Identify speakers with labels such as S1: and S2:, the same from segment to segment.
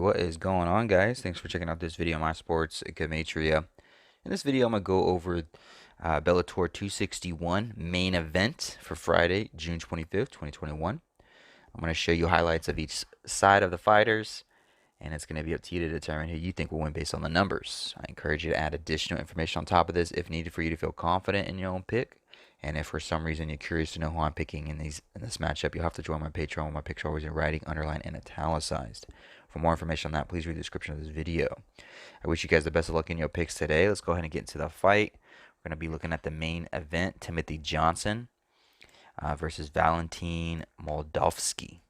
S1: what is going on, guys? Thanks for checking out this video on my sports Gematria. In this video, I'm going to go over Bellator 261 main event for Friday, June 25th, 2021. I'm going to show you highlights of each side of the fighters, and it's going to be up to you to determine who you think will win based on the numbers. I encourage you to add additional information on top of this if needed for you to feel confident in your own pick. And if for some reason you're curious to know who I'm picking in this matchup, you'll have to join my Patreon with my picks always in writing, underlined, and italicized. For more information on that, please read the description of this video. I wish you guys the best of luck in your picks today. Let's go ahead and get into the fight. We're going to be looking at the main event, Timothy Johnson versus Valentin Moldavsky.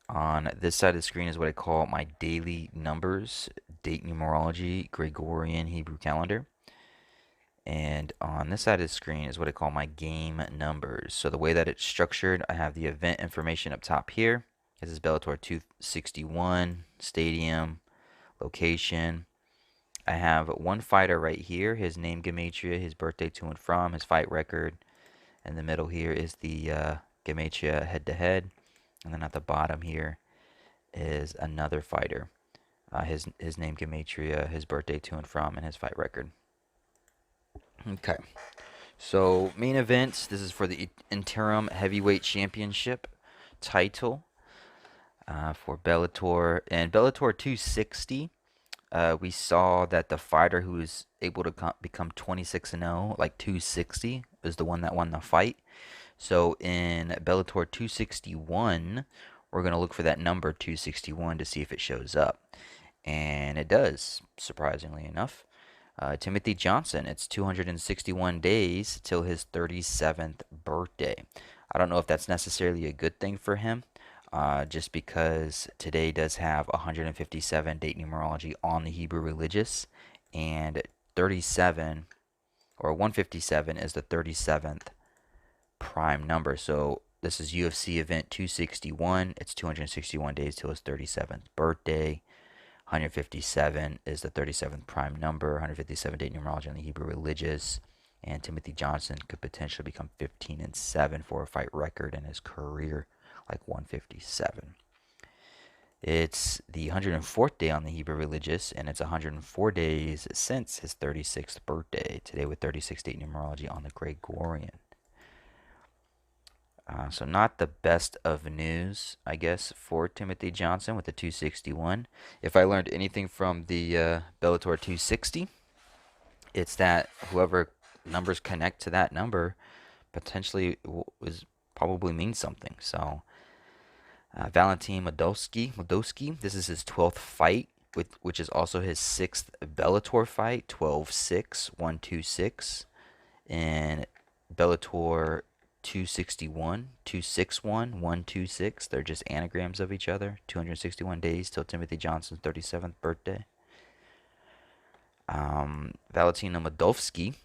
S1: On this side of the screen is what I call my daily numbers, date numerology, Gregorian Hebrew calendar. And on this side of the screen is what I call my game numbers. So the way that it's structured, I have the event information up top here. This is Bellator 261, stadium, location. I have one fighter right here, his name Gematria, his birthday to and from, his fight record. In the middle here is the Gematria head-to-head. And then at the bottom here is another fighter. His name Gematria, his birthday to and from, and his fight record. Okay, so main events. This is for the interim heavyweight championship title for Bellator. And Bellator 260, we saw that the fighter who was able to become 26-0, like 260, is the one that won the fight. So in Bellator 261, we're going to look for that number 261 to see if it shows up. And it does, surprisingly enough. Timothy Johnson, it's 261 days till his 37th birthday. I don't know if that's necessarily a good thing for him, just because today does have 157 date numerology on the Hebrew religious, and 37 or 157 is the 37th prime number. So this is UFC event 261. It's 261 days till his 37th birthday. 157 is the 37th prime number. 157 date numerology on the Hebrew religious. And Timothy Johnson could potentially become 15-7 for a fight record in his career, like 157. It's the 104th day on the Hebrew religious, and it's 104 days since his 36th birthday. Today with 36 date numerology on the Gregorian. So not the best of news, I guess, for Timothy Johnson with the 261. If I learned anything from the Bellator 260, it's that whoever numbers connect to that number potentially probably means something. So Valentin Moldavsky, this is his 12th fight, which is also his 6th Bellator fight, 12-6, 126. In Bellator 261, 261, 126. They're just anagrams of each other. 261 days till Timothy Johnson's 37th birthday. Valentin Moldavsky,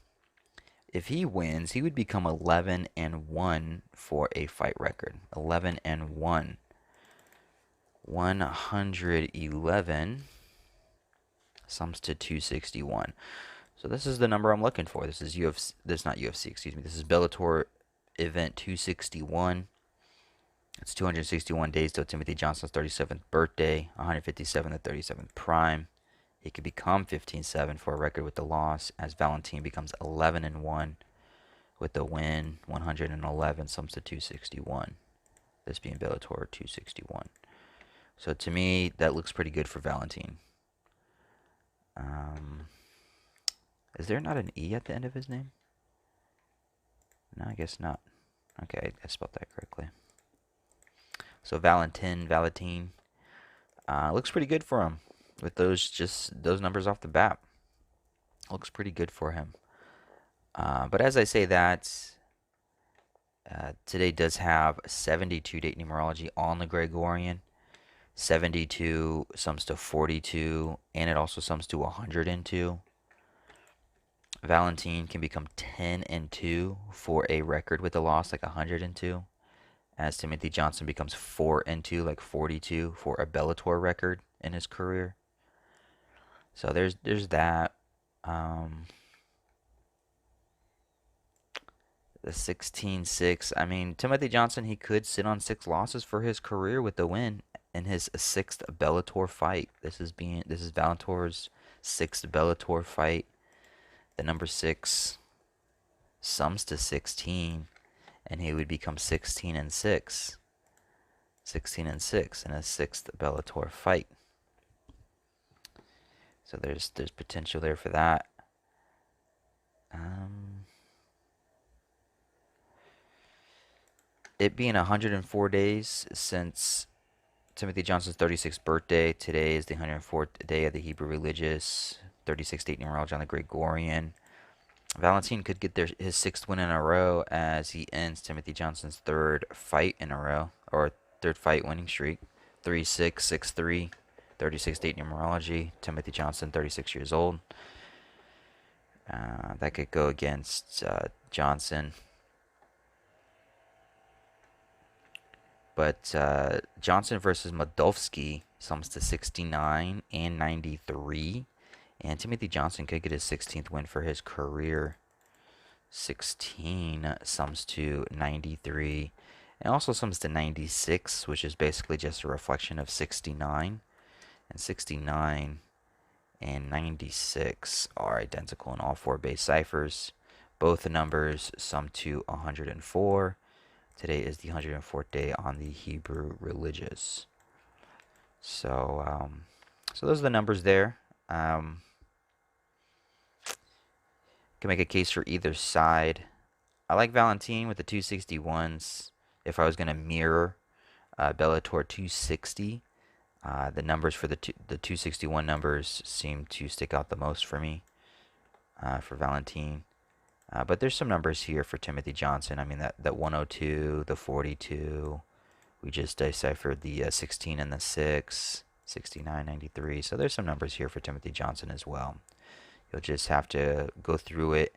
S1: if he wins, he would become 11-1 for a fight record. 11-1. 111 sums to 261. So this is the number I'm looking for. This is UFC. This is not UFC. Excuse me. This is Bellator event 261. It's 261 days till Timothy Johnson's 37th birthday. 157 to 37th prime. He could become 15-7 for a record with the loss, as Valentin becomes 11-1 with the win. 111 sums to 261. This being Bellator 261. So to me, that looks pretty good for Valentin. Is there not an E at the end of his name? No, I guess not. Okay, I spelled that correctly. So Valentin, looks pretty good for him with those numbers off the bat. Looks pretty good for him. But as I say that, today does have 72 date numerology on the Gregorian. 72 sums to 42, and it also sums to 102. Valentin can become 10-2 for a record with a loss, like 102, as Timothy Johnson becomes 4-2, like 42, for a Bellator record in his career. So there's that. The 16-6. I mean, Timothy Johnson, he could sit on 6 losses for his career with the win in his sixth Bellator fight. This is Bellator's sixth Bellator fight. The number 6 sums to 16, and he would become 16 and 6. 16 and 6 in his sixth Bellator fight. So there's potential there for that. Um, it being 104 days since Timothy Johnson's 36th birthday, today is the 104th day of the Hebrew religious, 36th date numerology on the Gregorian. Valentin could get his sixth win in a row as he ends Timothy Johnson's third fight in a row, or third fight winning streak. 3-6, 6-3, 36th date numerology. Timothy Johnson, 36 years old. That could go against Johnson. But Johnson versus Moldavsky sums to 69 and 93. And Timothy Johnson could get his 16th win for his career. 16 sums to 93. And also sums to 96, which is basically just a reflection of 69. And 69 and 96 are identical in all 4 base ciphers. Both the numbers sum to 104. Today is the 104th day on the Hebrew religious. So, so those are the numbers there. Can make a case for either side. I like Valentin with the 261s. If I was going to mirror Bellator 260, the numbers for the 261 numbers seem to stick out the most for me for Valentin. But there's some numbers here for Timothy Johnson. I mean, that 102, the 42. We just deciphered the 16 and the 6, 69, 93. So there's some numbers here for Timothy Johnson as well. You'll just have to go through it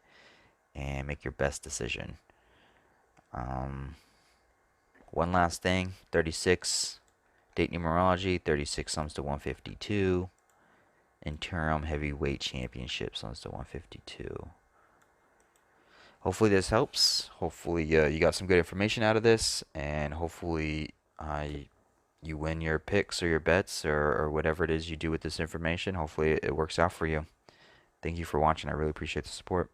S1: and make your best decision. One last thing, 36, date numerology, 36 sums to 152. Interim heavyweight championship sums to 152. Hopefully this helps. Hopefully you got some good information out of this, and hopefully you win your picks or your bets or whatever it is you do with this information. Hopefully it works out for you. Thank you for watching. I really appreciate the support.